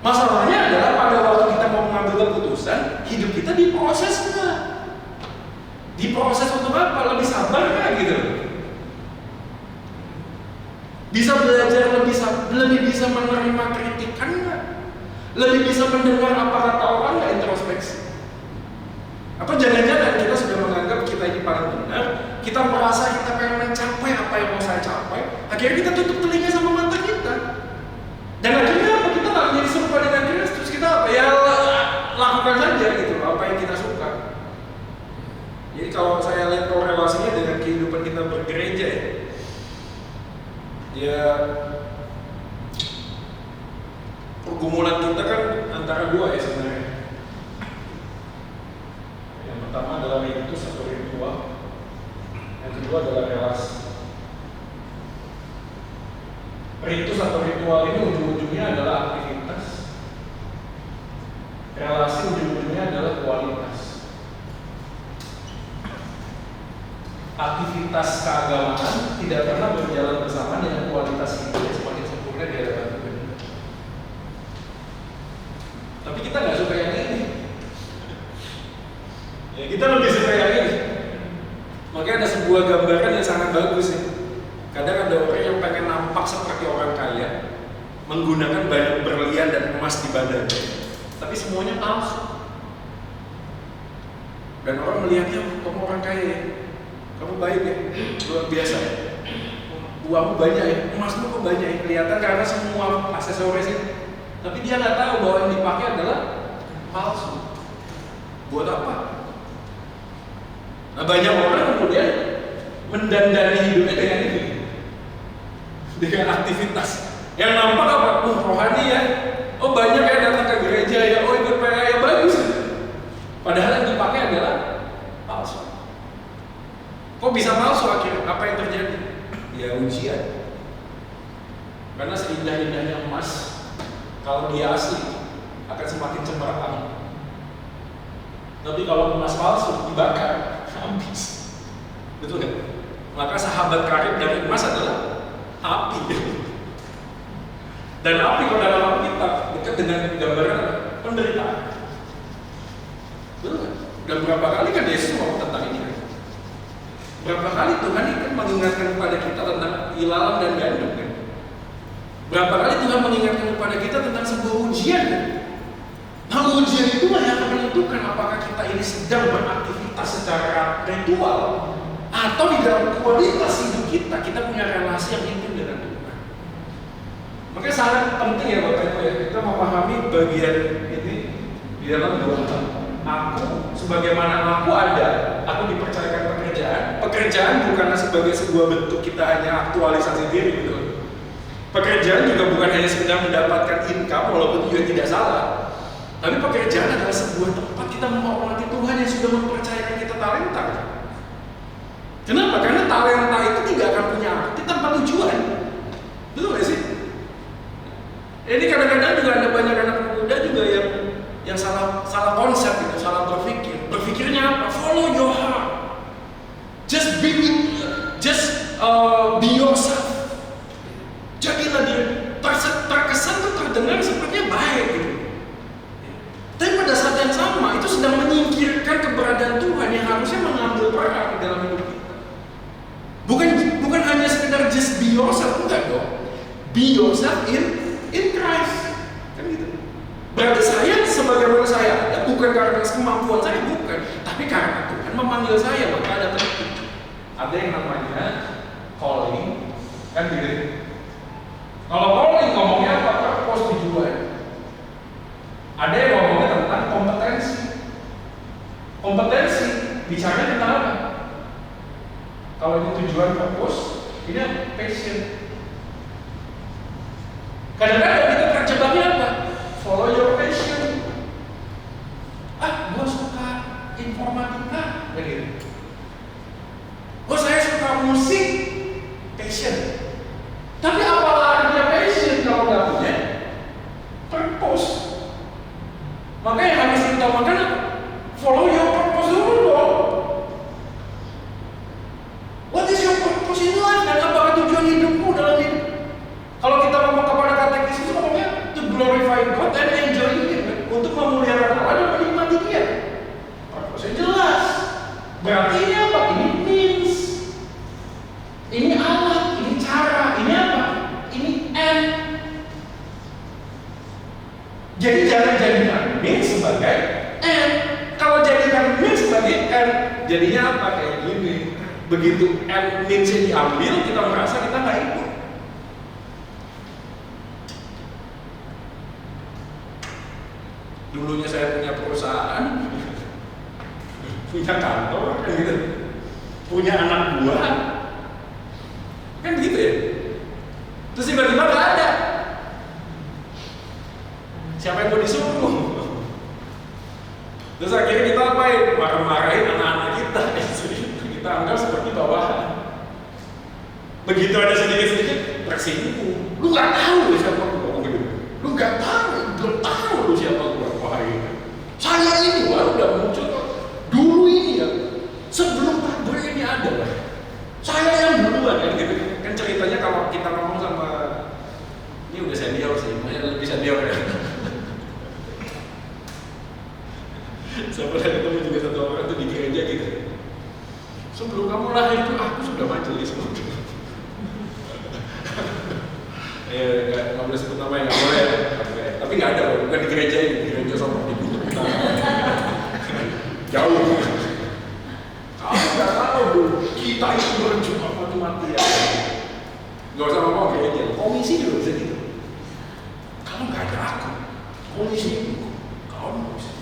Masalahnya adalah pada waktu kita mau mengambil keputusan, hidup kita diproses nggak? Diproses untuk apa? Lebih sabar nggak gitu? Bisa belajar lebih bisa menerima kritikan nggak? Lebih bisa mendengar apa kata orang nggak, introspeksi? Apa jangan-jangan kita sudah menganggap kita ini paling benar, kita merasa kita pengen mencapai apa yang mau saya capai, akhirnya kita tutup telinga sama mata kita. Dan akhirnya apa? Kita nggak menjadi serupa dengan Kristus. Kita apa? Ya lakukan saja gitu apa yang kita suka. Jadi kalau saya lihat korelasinya dengan kehidupan kita bergereja ya pergumulan kita kan antara dua ya sebenarnya. Yang pertama adalah ritus atau ritual, yang kedua adalah relasi. Ritus atau ritual ini ujung-ujungnya adalah aktivitas, relasi ujung-ujungnya adalah kualitas. Aktivitas keagamaan tidak pernah berjalan bersama dengan kualitas hidup yang semakin sempurna di hadapan Tuhan. Tapi kita nggak suka yang ini. Ya, kita lebih suka yang ini. Makanya ada sebuah gambaran yang sangat bagus ya. Kadang ada orang yang pengen nampak seperti orang kaya, menggunakan banyak berlian dan emas di badannya, tapi semuanya palsu. Dan orang melihatnya, kamu orang kaya ya, kamu baik ya, luar biasa ya, uangmu banyak ya, emasmu kok banyak ya, kelihatan karena semua aksesoris itu. Tapi dia nggak tahu bahwa yang dipakai adalah palsu. Buat apa? Nah banyak orang kemudian mendandani hidupnya dengan itu, dengan aktivitas yang nampak apa? Rohani ya, oh banyak yang datang ke gereja ya, oh ikut PA ya, bagus. Padahal yang dipakai adalah palsu. Kok bisa palsu akhirnya? Apa yang terjadi? Ya ujian. Karena seindah-indahnya emas, kalau dia asli akan semakin cemerlang. Tapi kalau emas palsu dibakar, habis. Betul kan? Maka sahabat karib dari emas adalah api. Dan api kalau dalam Alkitab dekat dengan gambaran penderitaan. Betul kan? Dan berapa kali kan Yesus ngomong tentang ini kan? Berapa kali Tuhan itu mengingatkan kepada kita tentang ilalang dan gandum kan? Berapa kali Tuhan mengingatkan kepada kita tentang sebuah ujian kan? Nah ujian itu yang akan menentukan apakah kita ini sedang beraktivitas secara ritual atau di dalam kualitas hidup kita punya relasi yang intim dengan Tuhan. Makanya sangat penting ya Bapak Ibu ya, kita memahami bagian ini di dalam dua hal. Aku, sebagaimana aku ada, aku dipercayakan pekerjaan. Pekerjaan bukanlah sebagai sebuah bentuk kita hanya aktualisasi diri gitu. Pekerjaan juga bukan hanya sekedar mendapatkan income, walaupun juga tidak salah. Tapi pekerjaan adalah sebuah tempat kita menghormati Tuhan yang sudah mempercayakan kita talenta. Kenapa? Karena talenta itu tidak akan punya arti tanpa tujuan. Betul nggak sih? Ini kadang-kadang juga ada banyak anak muda juga yang salah konsep gitu, salah berpikir. Berpikirnya apa? Follow your heart. Just be yourself. Jadilah dia terkesan tuh terdengar sepertinya baik gitu. Tapi pada saat yang sama itu sedang menyingkirkan keberadaan Tuhan yang harusnya mengambil peran dalam hidup kita. Bukan hanya sekedar just be yourself, enggak dong. Be yourself in Christ. Kan gitu. Berarti saya sebagaimana saya ada bukan karena kemampuan saya, bukan, tapi karena Tuhan memanggil saya, maka ada penting. Ada yang namanya calling, kan gitu. Kalau calling ngomongnya apa? Purpose, tujuan. Ada yang ngomongnya tentang kompetensi. Kompetensi bicaranya tentang apa? Kalau ini tujuan, purpose, ini passion. Kadang-kadang kita terjebaknya apa? Follow your passion. Gua suka informatika, begitu. Saya suka musik, passion. Tapi apa artinya passion kalau nggak punya purpose? Makanya harus diutamakan follow your purpose dulu dong. What is your purpose in life? Dan apakah tujuan hidupmu dalam hidup? Kalau kita ngomong kepada katekis itu ngomongnya Jadi jangan jadikan means sebagai end. Kalau jadikan means sebagai end, jadinya apa? Kayak gini. Begitu end means-nya diambil, kita merasa kita nggak ikut. Dulunya saya punya perusahaan, punya kantor, kan gitu. Punya anak buah, kan gitu ya. Terus tiba-tiba nggak ada. Siapa yang mau disuruh? Terus akhirnya kita apain? Marah-marahin anak-anak kita. Kita anggap seperti bawahan. Begitu ada sedikit-sedikit tersinggung. Lu nggak tahu siapa gua, lu nggak tahu, belum tahu lu siapa gua. Wah ini, saya ini udah muncul dulu ini ya. Sebelum Pak Boy ini ada lah. Saya yang duluan kan gitu. Kan ceritanya kalau kita ngomong sama ini udah senior sih, lebih senior ya. Saya pernah ketemu juga satu orang tuh di gereja gitu. Sebelum kamu lahir itu aku sudah majelis. Nggak boleh sebut nama yang nggak boleh. Tapi nggak ada, bukan di gereja ini, di gereja sama di Gunung. Jauh. Kamu nggak tahu dulu, kita itu berjuang mati-matian. Nggak usah ngomong gereja, komisi juga bisa gitu. Kalau nggak ada aku, komisi itu, kamu bisa.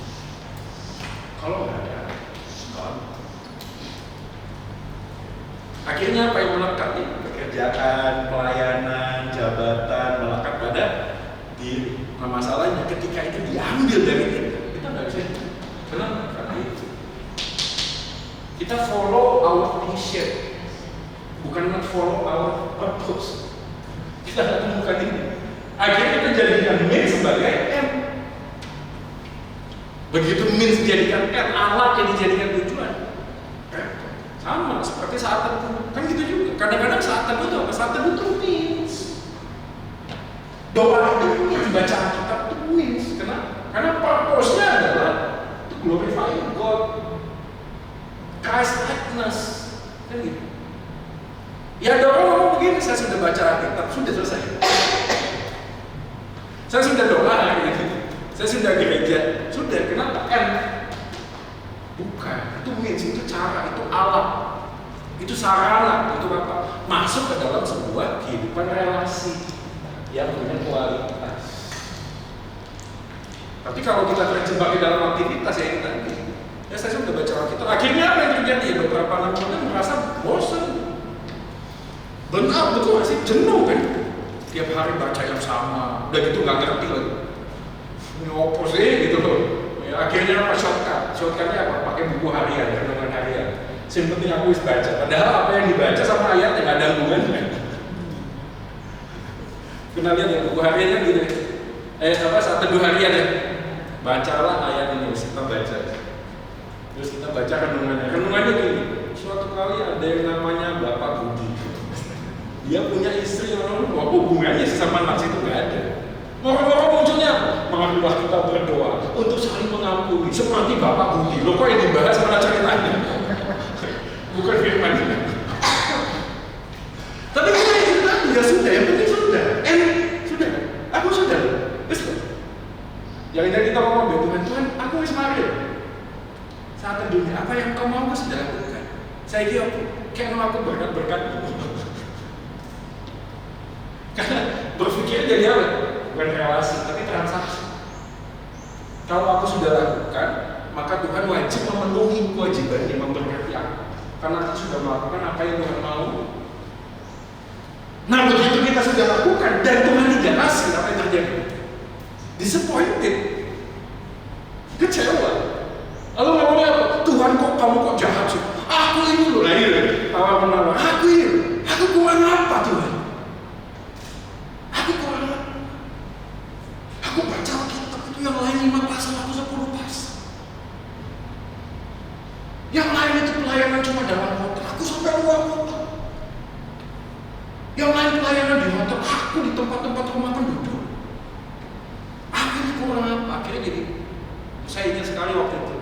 Kalau nggak ada, kamu. Akhirnya apa yang melekat nih? Pekerjaan, pelayanan, jabatan melekat pada diri. Nah masalahnya ketika itu diambil dari kita nggak bisa. Kenapa? Karena itu kita follow our passion, bukan follow our purpose. Kita nggak temukan ini. Akhirnya kita jadikan means sebagai end. Begitu means dijadikan end, alat yang dijadikan tujuan. Sama seperti saat teduh, kan gitu juga. Kadang-kadang saat teduh itu apa? Saat teduh itu means. Doa itu means, bacaan kitab itu means. Kenapa? Karena purpose-nya adalah to glorify God, Christ likeness, kan gitu. Ya ada orang ngomong begini, saya sudah baca kitab, sudah selesai. Saya sudah doa, gitu. Saya sudah gereja, sudah. Kenapa? Bukan, itu means, itu cara, itu alat, itu sarana, itu apa? Masuk ke dalam sebuah kehidupan relasi yang punya kualitas. Tapi kalau kita terjebak di dalam aktivitas ya itu tadi, ya saya sudah baca Alkitab. Akhirnya apa yang terjadi? Ya beberapa anak muda merasa bosan, benar betul masih jenuh kan? Tiap hari baca yang sama, udah gitu nggak ngerti lagi. Ini apa sih gitu loh. Ya, akhirnya apa shortcutnya apa? Pakai buku harian, renungan harian. Yang penting aku bisa baca. Padahal apa yang dibaca sama ayat yang ada hubungannya. Pernah lihat ya buku harian kan gitu. Saat teduh harian ya. Bacalah ayat ini, kita baca. Terus kita baca renungannya. Renungannya gini. Suatu kali ada yang namanya Bapak Budi. Dia punya istri yang hubungannya sama nafsu itu nggak ada. Orang-orang munculnya marilah kita berdoa untuk saling mengampuni seperti Bapak Budi. Loh kok yang dibahas mana ceritanya? Bukan firman. Tapi kita itu tadi ya sudah, yang penting sudah. Sudah. Aku sudah. Terus yang kita ngomong Tuhan, aku wis mari. Saat teduhnya apa yang kau mau sudah lakukan. Saya kira kayak aku berkat-berkat. Karena berpikir jadi apa? Bukan relasi, tapi transaksi. Kalau aku sudah lakukan, maka Tuhan wajib memenuhi kewajibannya memberkati aku. Karena aku sudah melakukan apa yang Tuhan mau. Nah begitu kita sudah lakukan dan Tuhan tidak kasih, apa yang terjadi? Disappointed, kecewa. Lalu ngomongnya apa? Tuhan kok kamu kok jahat sih? Aku ini loh lahir, tawar-menawar. Aku ini, aku kurang apa Tuhan? Aku kurang apa? Aku baca kitab itu yang lain 5 pasal, aku 10 pasal. Yang lain itu pelayanan cuma dalam hotel, aku sampai luar kota. Yang lain pelayanan di hotel, aku di tempat-tempat rumah penduduk. Akhirnya kurang apa? Akhirnya jadi, saya ingat sekali waktu itu